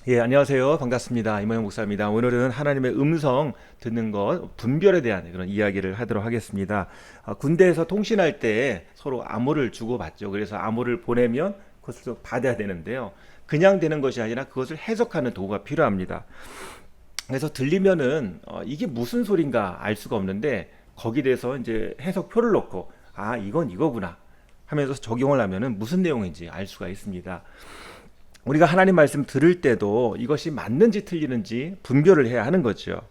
예, 안녕하세요. 반갑습니다. 이모영 목사입니다. 오늘은 하나님의 음성 듣는 것, 분별에 대한 그런 이야기를 하도록 하겠습니다. 군대에서 통신할 때 서로 암호를 주고받죠. 그래서 암호를 보내면 그것을 또 받아야 되는데요. 그냥 되는 것이 아니라 그것을 해석하는 도구가 필요합니다. 그래서 들리면은 이게 무슨 소린가 알 수가 없는데 거기에 대해서 이제 해석표를 넣고 이건 이거구나 하면서 적용을 하면은 무슨 내용인지 알 수가 있습니다. 우리가 하나님 말씀 들을 때도 이것이 맞는지 틀리는지 분별을 해야 하는 거죠.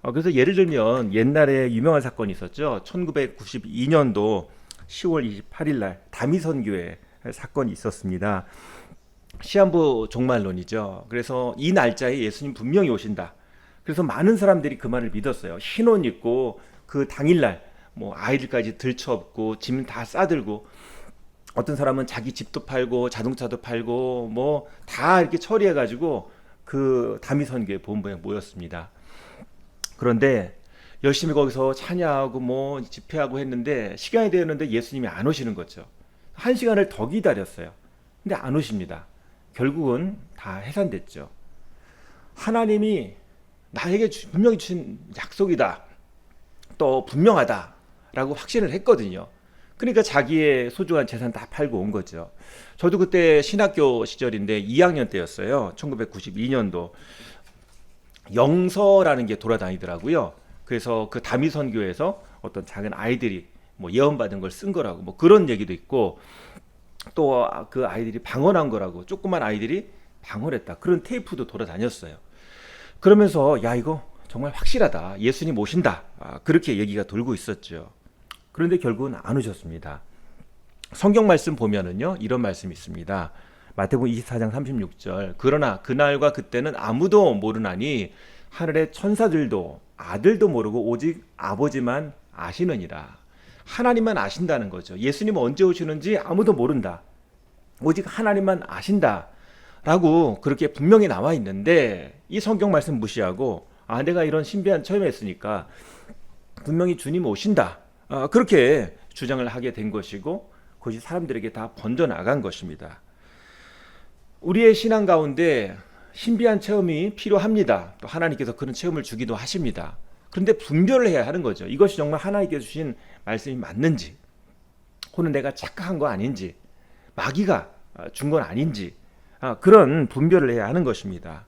그래서 예를 들면 옛날에 유명한 사건이 있었죠. 1992년도 10월 28일 날 다미선교회 사건이 있었습니다. 시한부 종말론이죠. 그래서 이 날짜에 예수님 분명히 오신다. 그래서 많은 사람들이 그 말을 믿었어요. 흰 옷 입고 그 당일날 뭐 아이들까지 들쳐업고 짐 다 싸들고 어떤 사람은 자기 집도 팔고 자동차도 팔고 뭐 다 이렇게 처리해 가지고 그 다미선교회 본부에 모였습니다. 그런데 열심히 거기서 찬양하고 뭐 집회하고 했는데 시간이 되었는데 예수님이 안 오시는 거죠. 한 시간을 더 기다렸어요. 근데 안 오십니다. 결국은 다 해산됐죠. 하나님이 나에게 분명히 주신 약속이다. 또 분명하다라고 확신을 했거든요. 그러니까 자기의 소중한 재산 다 팔고 온 거죠. 저도 그때 신학교 시절인데 2학년 때였어요. 1992년도 영서라는 게 돌아다니더라고요. 그래서 그 다미선교에서 어떤 작은 아이들이 뭐 예언받은 걸 쓴 거라고 뭐 그런 얘기도 있고 또 그 아이들이 방언한 거라고 조그만 아이들이 방언했다. 그런 테이프도 돌아다녔어요. 그러면서 야 이거 정말 확실하다. 예수님 오신다. 그렇게 얘기가 돌고 있었죠. 그런데 결국은 안 오셨습니다. 성경 말씀 보면은요 이런 말씀이 있습니다. 마태복음 24장 36절 그러나 그날과 그때는 아무도 모르나니 하늘의 천사들도 아들도 모르고 오직 아버지만 아시느니라. 하나님만 아신다는 거죠. 예수님은 언제 오시는지 아무도 모른다. 오직 하나님만 아신다. 라고 그렇게 분명히 나와 있는데 이 성경 말씀 무시하고 내가 이런 신비한 체험했으니까 분명히 주님 오신다. 그렇게 주장을 하게 된 것이고 그것이 사람들에게 다 번져나간 것입니다. 우리의 신앙 가운데 신비한 체험이 필요합니다. 또 하나님께서 그런 체험을 주기도 하십니다. 그런데 분별을 해야 하는 거죠. 이것이 정말 하나님께서 주신 말씀이 맞는지 혹은 내가 착각한 거 아닌지 마귀가 준 건 아닌지 그런 분별을 해야 하는 것입니다.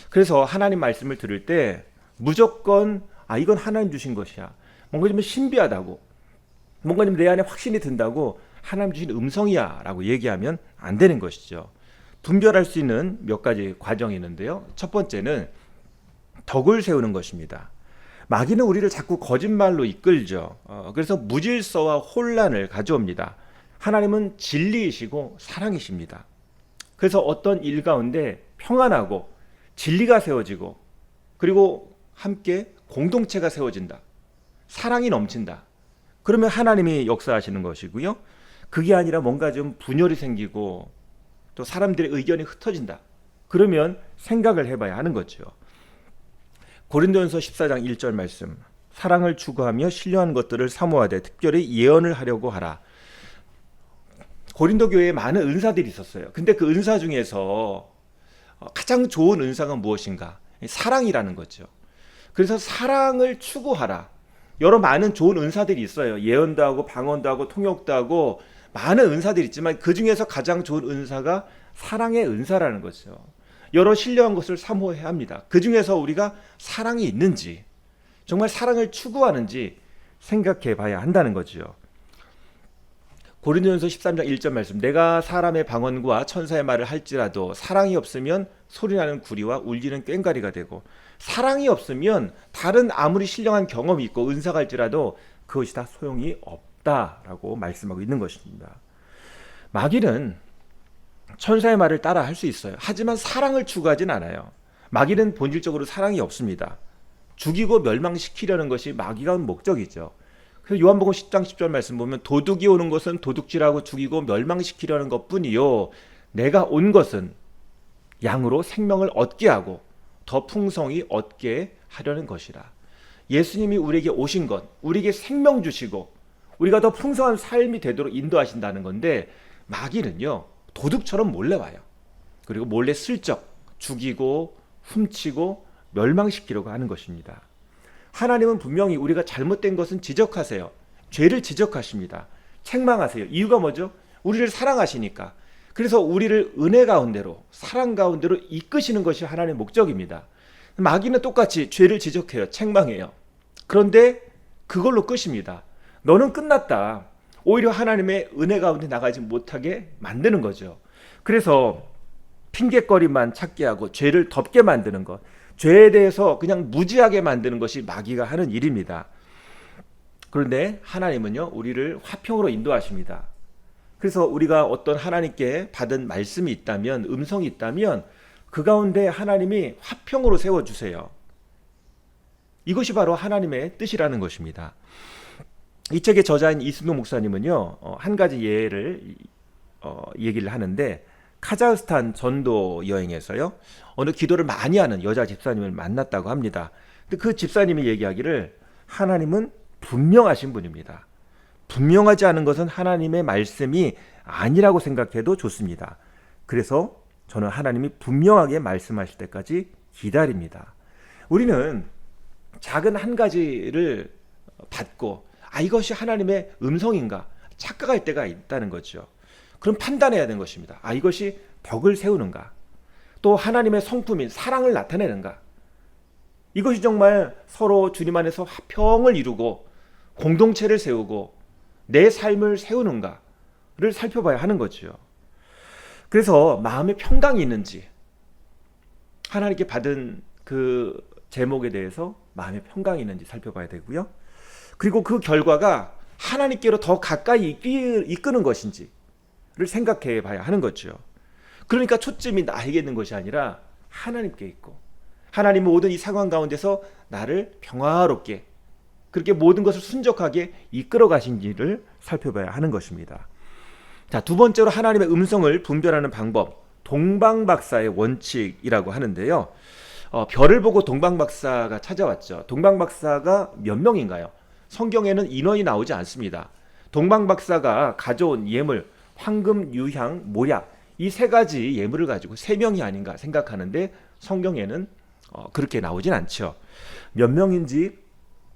그래서 하나님 말씀을 들을 때 무조건 이건 하나님 주신 것이야. 뭔가 좀 신비하다고 뭔가 좀 내 안에 확신이 든다고 하나님 주신 음성이야 라고 얘기하면 안 되는 것이죠. 분별할 수 있는 몇 가지 과정이 있는데요. 첫 번째는 덕을 세우는 것입니다. 마귀는 우리를 자꾸 거짓말로 이끌죠. 그래서 무질서와 혼란을 가져옵니다. 하나님은 진리이시고 사랑이십니다. 그래서 어떤 일 가운데 평안하고 진리가 세워지고 그리고 함께 공동체가 세워진다. 사랑이 넘친다. 그러면 하나님이 역사하시는 것이고요. 그게 아니라 뭔가 좀 분열이 생기고 또 사람들의 의견이 흩어진다. 그러면 생각을 해봐야 하는 거죠. 고린도전서 14장 1절 말씀. 사랑을 추구하며 신령한 것들을 사모하되 특별히 예언을 하려고 하라. 고린도 교회에 많은 은사들이 있었어요. 근데 그 은사 중에서 가장 좋은 은사가 무엇인가? 사랑이라는 거죠. 그래서 사랑을 추구하라. 여러 많은 좋은 은사들이 있어요. 예언도 하고 방언도 하고 통역도 하고 많은 은사들이 있지만 그 중에서 가장 좋은 은사가 사랑의 은사라는 거죠. 여러 신령한 것을 사모해야 합니다. 그 중에서 우리가 사랑이 있는지 정말 사랑을 추구하는지 생각해 봐야 한다는 거죠. 고린도전서 13장 1절 말씀. 내가 사람의 방언과 천사의 말을 할지라도 사랑이 없으면 소리나는 구리와 울리는 꽹과리가 되고 사랑이 없으면 다른 아무리 신령한 경험이 있고 은사가 할지라도 그것이 다 소용이 없다라고 말씀하고 있는 것입니다. 마귀는 천사의 말을 따라 할 수 있어요. 하지만 사랑을 추구하진 않아요. 마귀는 본질적으로 사랑이 없습니다. 죽이고 멸망시키려는 것이 마귀가 온 목적이죠. 그래서 요한복음 10장 10절 말씀 보면 도둑이 오는 것은 도둑질하고 죽이고 멸망시키려는 것뿐이요 내가 온 것은 양으로 생명을 얻게 하고 더 풍성히 얻게 하려는 것이라. 예수님이 우리에게 오신 것, 우리에게 생명 주시고 우리가 더 풍성한 삶이 되도록 인도하신다는 건데 마귀는요 도둑처럼 몰래 와요. 그리고 몰래 슬쩍 죽이고 훔치고 멸망시키려고 하는 것입니다. 하나님은 분명히 우리가 잘못된 것은 지적하세요. 죄를 지적하십니다. 책망하세요. 이유가 뭐죠? 우리를 사랑하시니까. 그래서 우리를 은혜 가운데로, 사랑 가운데로 이끄시는 것이 하나님의 목적입니다. 마귀는 똑같이 죄를 지적해요. 책망해요. 그런데 그걸로 끝입니다. 너는 끝났다. 오히려 하나님의 은혜 가운데 나가지 못하게 만드는 거죠. 그래서 핑계거리만 찾게 하고 죄를 덮게 만드는 것, 죄에 대해서 그냥 무지하게 만드는 것이 마귀가 하는 일입니다. 그런데 하나님은요, 우리를 화평으로 인도하십니다. 그래서 우리가 어떤 하나님께 받은 말씀이 있다면, 음성이 있다면 그 가운데 하나님이 화평으로 세워주세요. 이것이 바로 하나님의 뜻이라는 것입니다. 이 책의 저자인 이순도 목사님은요, 한 가지 예를 얘기를 하는데, 카자흐스탄 전도 여행에서요, 어느 기도를 많이 하는 여자 집사님을 만났다고 합니다. 근데 그 집사님이 얘기하기를 하나님은 분명하신 분입니다. 분명하지 않은 것은 하나님의 말씀이 아니라고 생각해도 좋습니다. 그래서 저는 하나님이 분명하게 말씀하실 때까지 기다립니다. 우리는 작은 한 가지를 받고 이것이 하나님의 음성인가 착각할 때가 있다는 거죠. 그럼 판단해야 되는 것입니다. 이것이 덕을 세우는가, 또 하나님의 성품인 사랑을 나타내는가, 이것이 정말 서로 주님 안에서 화평을 이루고 공동체를 세우고 내 삶을 세우는가를 살펴봐야 하는 거죠. 그래서 마음의 평강이 있는지, 하나님께 받은 그 제목에 대해서 마음의 평강이 있는지 살펴봐야 되고요. 그리고 그 결과가 하나님께로 더 가까이 이끄는 것인지를 생각해 봐야 하는 거죠. 그러니까 초점이 나에게 있는 것이 아니라 하나님께 있고, 하나님은 모든 이 상황 가운데서 나를 평화롭게, 그렇게 모든 것을 순적하게 이끌어 가신지를 살펴봐야 하는 것입니다. 자, 두 번째로 하나님의 음성을 분별하는 방법, 동방박사의 원칙이라고 하는데요. 별을 보고 동방박사가 찾아왔죠. 동방박사가 몇 명인가요? 성경에는 인원이 나오지 않습니다. 동방박사가 가져온 예물, 황금, 유향, 모략, 이 세 가지 예물을 가지고 3명이 아닌가 생각하는데 성경에는 그렇게 나오진 않죠. 몇 명인지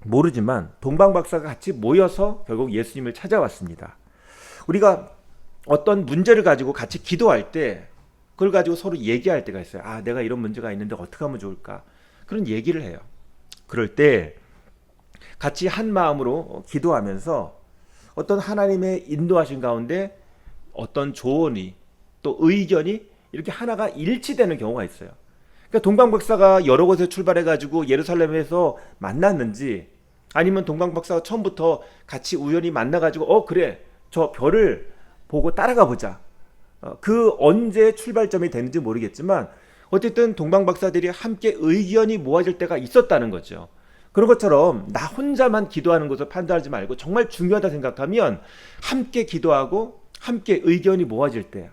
모르지만 동방박사가 같이 모여서 결국 예수님을 찾아왔습니다. 우리가 어떤 문제를 가지고 같이 기도할 때 그걸 가지고 서로 얘기할 때가 있어요. 내가 이런 문제가 있는데 어떻게 하면 좋을까? 그런 얘기를 해요. 그럴 때 같이 한 마음으로 기도하면서 어떤 하나님의 인도하신 가운데 어떤 조언이, 또 의견이 이렇게 하나가 일치되는 경우가 있어요. 그러니까 동방박사가 여러 곳에 출발해가지고 예루살렘에서 만났는지, 아니면 동방박사가 처음부터 같이 우연히 만나가지고 그래, 저 별을 보고 따라가 보자, 그 언제 출발점이 되는지 모르겠지만 어쨌든 동방박사들이 함께 의견이 모아질 때가 있었다는 거죠. 그런 것처럼 나 혼자만 기도하는 것을 판단하지 말고 정말 중요하다 생각하면 함께 기도하고 함께 의견이 모아질 때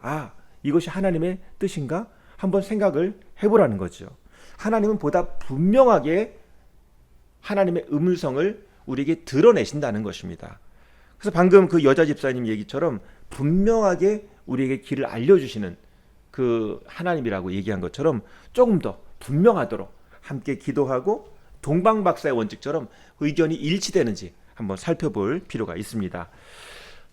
이것이 하나님의 뜻인가? 한번 생각을 해보라는 거죠. 하나님은 보다 분명하게 하나님의 음성을 우리에게 드러내신다는 것입니다. 그래서 방금 그 여자 집사님 얘기처럼 분명하게 우리에게 길을 알려주시는 그 하나님이라고 얘기한 것처럼 조금 더 분명하도록 함께 기도하고 동방박사의 원칙처럼 의견이 일치되는지 한번 살펴볼 필요가 있습니다.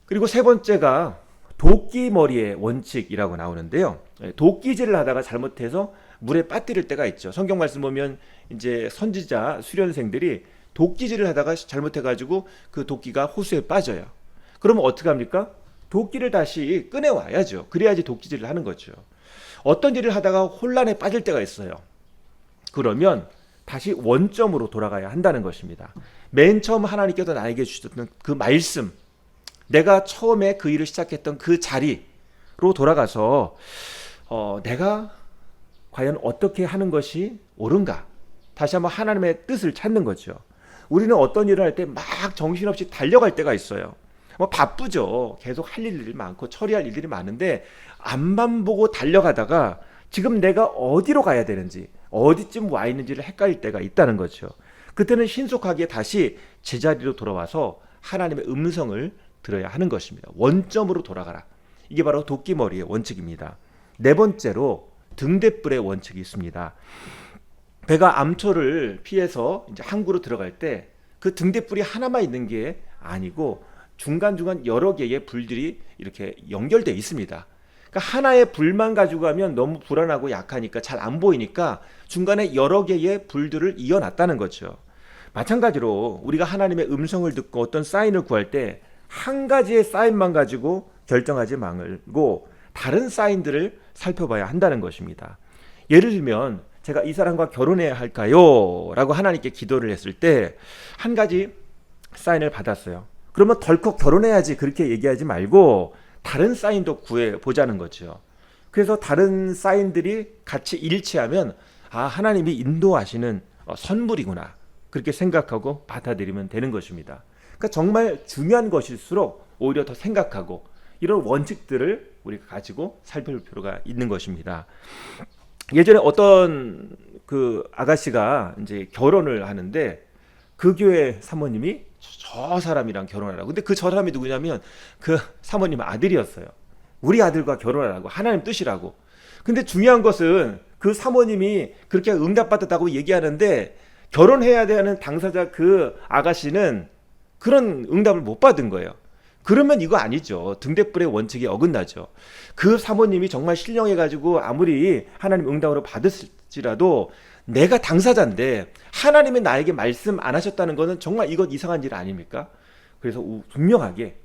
그리고 세 번째가 도끼머리의 원칙이라고 나오는데요. 도끼질을 하다가 잘못해서 물에 빠뜨릴 때가 있죠. 성경 말씀 보면 이제 선지자 수련생들이 도끼질을 하다가 잘못해가지고 그 도끼가 호수에 빠져요. 그러면 어떻게 합니까? 도끼를 다시 꺼내와야죠. 그래야지 도끼질을 하는 거죠. 어떤 일을 하다가 혼란에 빠질 때가 있어요. 그러면 다시 원점으로 돌아가야 한다는 것입니다. 맨 처음 하나님께서 나에게 주셨던 그 말씀, 내가 처음에 그 일을 시작했던 그 자리로 돌아가서 내가 과연 어떻게 하는 것이 옳은가? 다시 한번 하나님의 뜻을 찾는 거죠. 우리는 어떤 일을 할 때 막 정신없이 달려갈 때가 있어요. 바쁘죠. 계속 할 일들이 많고 처리할 일들이 많은데 앞만 보고 달려가다가 지금 내가 어디로 가야 되는지, 어디쯤 와 있는지를 헷갈릴 때가 있다는 거죠. 그때는 신속하게 다시 제자리로 돌아와서 하나님의 음성을 들어야 하는 것입니다. 원점으로 돌아가라. 이게 바로 도끼머리의 원칙입니다. 네 번째로 등대불의 원칙이 있습니다. 배가 암초를 피해서 이제 항구로 들어갈 때 그 등대불이 하나만 있는 게 아니고 중간중간 여러 개의 불들이 이렇게 연결되어 있습니다. 그러니까 하나의 불만 가지고 가면 너무 불안하고 약하니까 잘 안 보이니까 중간에 여러 개의 불들을 이어놨다는 거죠. 마찬가지로 우리가 하나님의 음성을 듣고 어떤 사인을 구할 때 한 가지의 사인만 가지고 결정하지 말고 다른 사인들을 살펴봐야 한다는 것입니다. 예를 들면 제가 이 사람과 결혼해야 할까요? 라고 하나님께 기도를 했을 때 한 가지 사인을 받았어요. 그러면 덜컥 결혼해야지 그렇게 얘기하지 말고 다른 사인도 구해보자는 거죠. 그래서 다른 사인들이 같이 일치하면 하나님이 인도하시는 선물이구나 그렇게 생각하고 받아들이면 되는 것입니다. 그러니까 정말 중요한 것일수록 오히려 더 생각하고 이런 원칙들을 우리가 가지고 살펴볼 필요가 있는 것입니다. 예전에 어떤 그 아가씨가 이제 결혼을 하는데 그 교회 사모님이 저 사람이랑 결혼하라고. 근데 그 저 사람이 누구냐면 그 사모님 아들이었어요. 우리 아들과 결혼하라고. 하나님 뜻이라고. 근데 중요한 것은 그 사모님이 그렇게 응답받았다고 얘기하는데 결혼해야 되는 당사자 그 아가씨는 그런 응답을 못 받은 거예요. 그러면 이거 아니죠. 등대불의 원칙이 어긋나죠. 그 사모님이 정말 신령해가지고 아무리 하나님 응답으로 받았을지라도 내가 당사자인데 하나님이 나에게 말씀 안 하셨다는 것은 정말 이것 이상한 일 아닙니까? 그래서 분명하게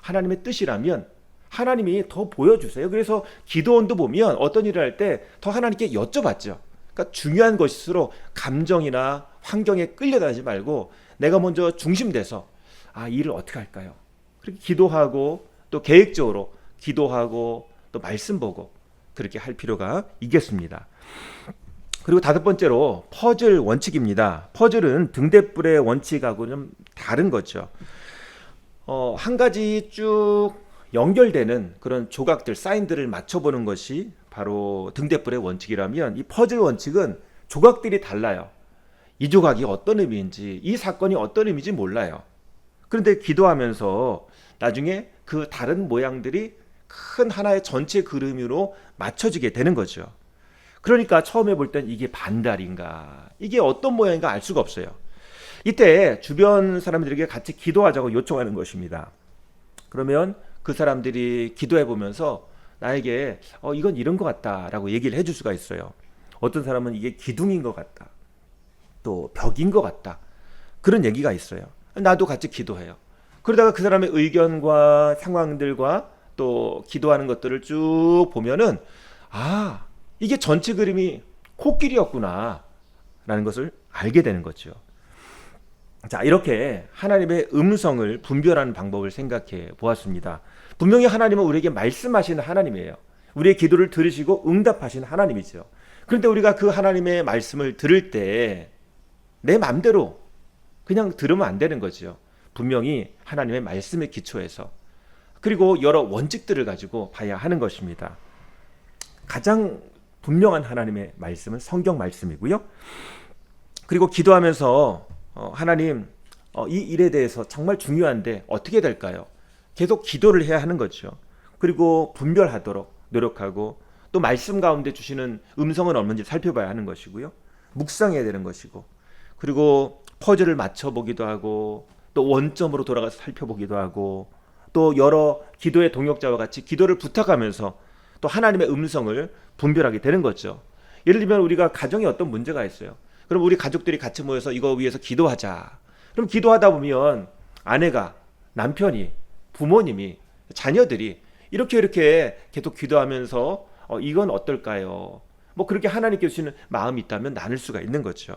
하나님의 뜻이라면 하나님이 더 보여주세요. 그래서 기도원도 보면 어떤 일을 할 때 더 하나님께 여쭤봤죠. 그러니까 중요한 것일수록 감정이나 환경에 끌려다니지 말고 내가 먼저 중심돼서 이 일을 어떻게 할까요? 그렇게 기도하고 또 계획적으로 기도하고 또 말씀 보고 그렇게 할 필요가 있겠습니다. 그리고 다섯 번째로 퍼즐 원칙입니다. 퍼즐은 등대불의 원칙하고 좀 다른 거죠. 한 가지 쭉 연결되는 그런 조각들, 사인들을 맞춰보는 것이 바로 등대불의 원칙이라면 이 퍼즐 원칙은 조각들이 달라요. 이 조각이 어떤 의미인지, 이 사건이 어떤 의미인지 몰라요. 그런데 기도하면서 나중에 그 다른 모양들이 큰 하나의 전체 그림으로 맞춰지게 되는 거죠. 그러니까 처음에 볼 땐 이게 반달인가, 이게 어떤 모양인가 알 수가 없어요. 이때 주변 사람들에게 같이 기도하자고 요청하는 것입니다. 그러면 그 사람들이 기도해 보면서 나에게 이건 이런 것 같다라고 얘기를 해줄 수가 있어요. 어떤 사람은 이게 기둥인 것 같다, 또 벽인 것 같다, 그런 얘기가 있어요. 나도 같이 기도해요. 그러다가 그 사람의 의견과 상황들과 또 기도하는 것들을 쭉 보면은 이게 전체 그림이 코끼리였구나 라는 것을 알게 되는 거죠. 자, 이렇게 하나님의 음성을 분별하는 방법을 생각해 보았습니다. 분명히 하나님은 우리에게 말씀하시는 하나님이에요. 우리의 기도를 들으시고 응답하시는 하나님이죠. 그런데 우리가 그 하나님의 말씀을 들을 때 내 마음대로 그냥 들으면 안 되는 거죠. 분명히 하나님의 말씀에 기초해서, 그리고 여러 원칙들을 가지고 봐야 하는 것입니다. 가장 분명한 하나님의 말씀은 성경 말씀이고요. 그리고 기도하면서 하나님, 이 일에 대해서 정말 중요한데 어떻게 될까요? 계속 기도를 해야 하는 거죠. 그리고 분별하도록 노력하고 또 말씀 가운데 주시는 음성은 없는지 살펴봐야 하는 것이고요. 묵상해야 되는 것이고, 그리고 퍼즐을 맞춰보기도 하고 또 원점으로 돌아가서 살펴보기도 하고 또 여러 기도의 동역자와 같이 기도를 부탁하면서 또 하나님의 음성을 분별하게 되는 거죠. 예를 들면 우리가 가정에 어떤 문제가 있어요. 그럼 우리 가족들이 같이 모여서 이거 위해서 기도하자. 그럼 기도하다 보면 아내가, 남편이, 부모님이, 자녀들이 이렇게 계속 기도하면서 이건 어떨까요? 뭐 그렇게 하나님께 주시는 마음이 있다면 나눌 수가 있는 거죠.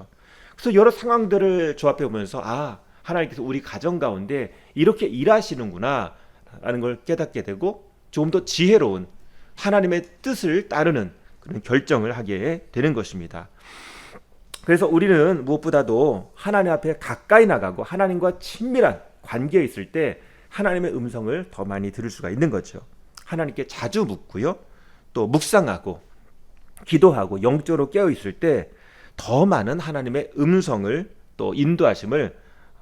그래서 여러 상황들을 조합해 보면서 하나님께서 우리 가정 가운데 이렇게 일하시는구나 라는 걸 깨닫게 되고 조금 더 지혜로운 하나님의 뜻을 따르는 그런 결정을 하게 되는 것입니다. 그래서 우리는 무엇보다도 하나님 앞에 가까이 나가고 하나님과 친밀한 관계에 있을 때 하나님의 음성을 더 많이 들을 수가 있는 거죠. 하나님께 자주 묻고요, 또 묵상하고 기도하고 영적으로 깨어 있을 때 더 많은 하나님의 음성을 또 인도하심을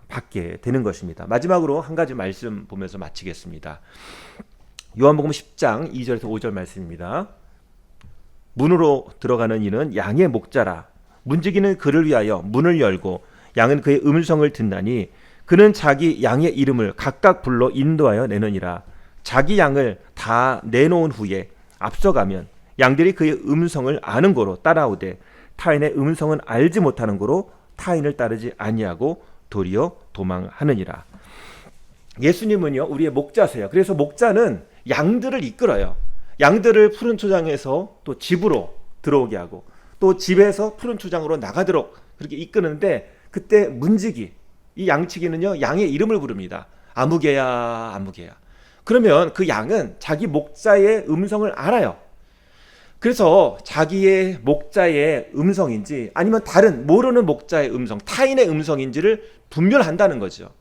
받게 되는 것입니다. 마지막으로 한 가지 말씀 보면서 마치겠습니다. 요한복음 10장 2절에서 5절 말씀입니다. 문으로 들어가는 이는 양의 목자라. 문지기는 그를 위하여 문을 열고 양은 그의 음성을 듣나니 그는 자기 양의 이름을 각각 불러 인도하여 내느니라. 자기 양을 다 내놓은 후에 앞서가면 양들이 그의 음성을 아는 고로 따라오되 타인의 음성은 알지 못하는 고로 타인을 따르지 아니하고 도리어 도망하느니라. 예수님은요 우리의 목자세요. 그래서 목자는 양들을 이끌어요. 양들을 푸른 초장에서 또 집으로 들어오게 하고 또 집에서 푸른 초장으로 나가도록 그렇게 이끄는데, 그때 문지기, 이 양치기는요 양의 이름을 부릅니다. 아무개야 아무개야. 그러면 그 양은 자기 목자의 음성을 알아요. 그래서 자기의 목자의 음성인지 아니면 다른 모르는 목자의 음성, 타인의 음성인지를 분별한다는 거죠.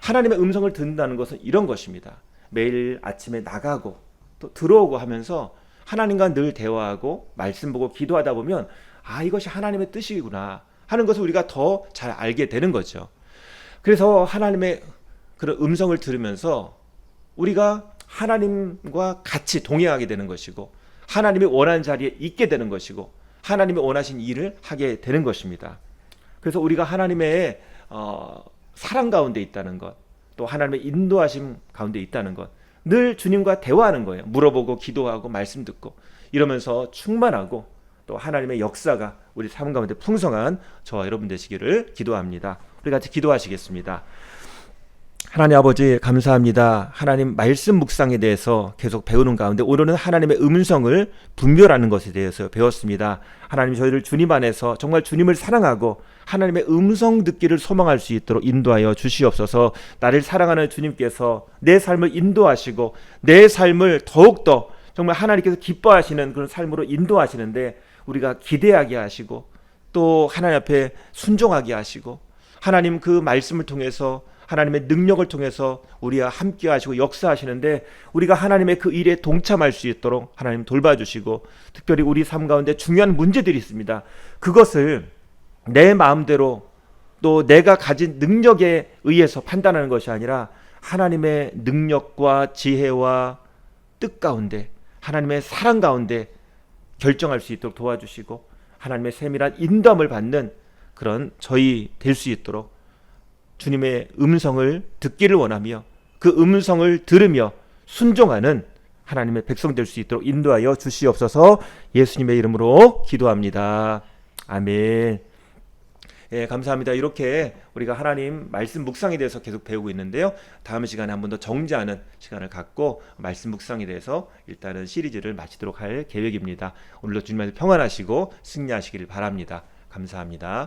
하나님의 음성을 듣는다는 것은 이런 것입니다. 매일 아침에 나가고 또 들어오고 하면서 하나님과 늘 대화하고 말씀 보고 기도하다 보면 아, 이것이 하나님의 뜻이구나 하는 것을 우리가 더 잘 알게 되는 거죠. 그래서 하나님의 그런 음성을 들으면서 우리가 하나님과 같이 동행하게 되는 것이고 하나님이 원하는 자리에 있게 되는 것이고 하나님이 원하신 일을 하게 되는 것입니다. 그래서 우리가 하나님의 사랑 가운데 있다는 것, 또 하나님의 인도하심 가운데 있다는 것, 늘 주님과 대화하는 거예요. 물어보고 기도하고 말씀 듣고 이러면서 충만하고 또 하나님의 역사가 우리 삶 가운데 풍성한 저와 여러분 되시기를 기도합니다. 우리 같이 기도하시겠습니다. 하나님 아버지 감사합니다. 하나님 말씀 묵상에 대해서 계속 배우는 가운데 오늘은 하나님의 음성을 분별하는 것에 대해서 배웠습니다. 하나님 저희를 주님 안에서 정말 주님을 사랑하고 하나님의 음성 듣기를 소망할 수 있도록 인도하여 주시옵소서. 나를 사랑하는 주님께서 내 삶을 인도하시고 내 삶을 더욱더 정말 하나님께서 기뻐하시는 그런 삶으로 인도하시는데 우리가 기대하게 하시고 또 하나님 앞에 순종하게 하시고 하나님 그 말씀을 통해서 하나님의 능력을 통해서 우리와 함께 하시고 역사하시는데 우리가 하나님의 그 일에 동참할 수 있도록 하나님 돌봐주시고, 특별히 우리 삶 가운데 중요한 문제들이 있습니다. 그것을 내 마음대로 또 내가 가진 능력에 의해서 판단하는 것이 아니라 하나님의 능력과 지혜와 뜻 가운데 하나님의 사랑 가운데 결정할 수 있도록 도와주시고 하나님의 세밀한 인도함을 받는 그런 저희 될 수 있도록 주님의 음성을 듣기를 원하며 그 음성을 들으며 순종하는 하나님의 백성 될 수 있도록 인도하여 주시옵소서. 예수님의 이름으로 기도합니다. 아멘. 예, 감사합니다. 이렇게 우리가 하나님 말씀 묵상에 대해서 계속 배우고 있는데요. 다음 시간에 한 번 더 정지하는 시간을 갖고 말씀 묵상에 대해서 일단은 시리즈를 마치도록 할 계획입니다. 오늘도 주님께서 평안하시고 승리하시기를 바랍니다. 감사합니다.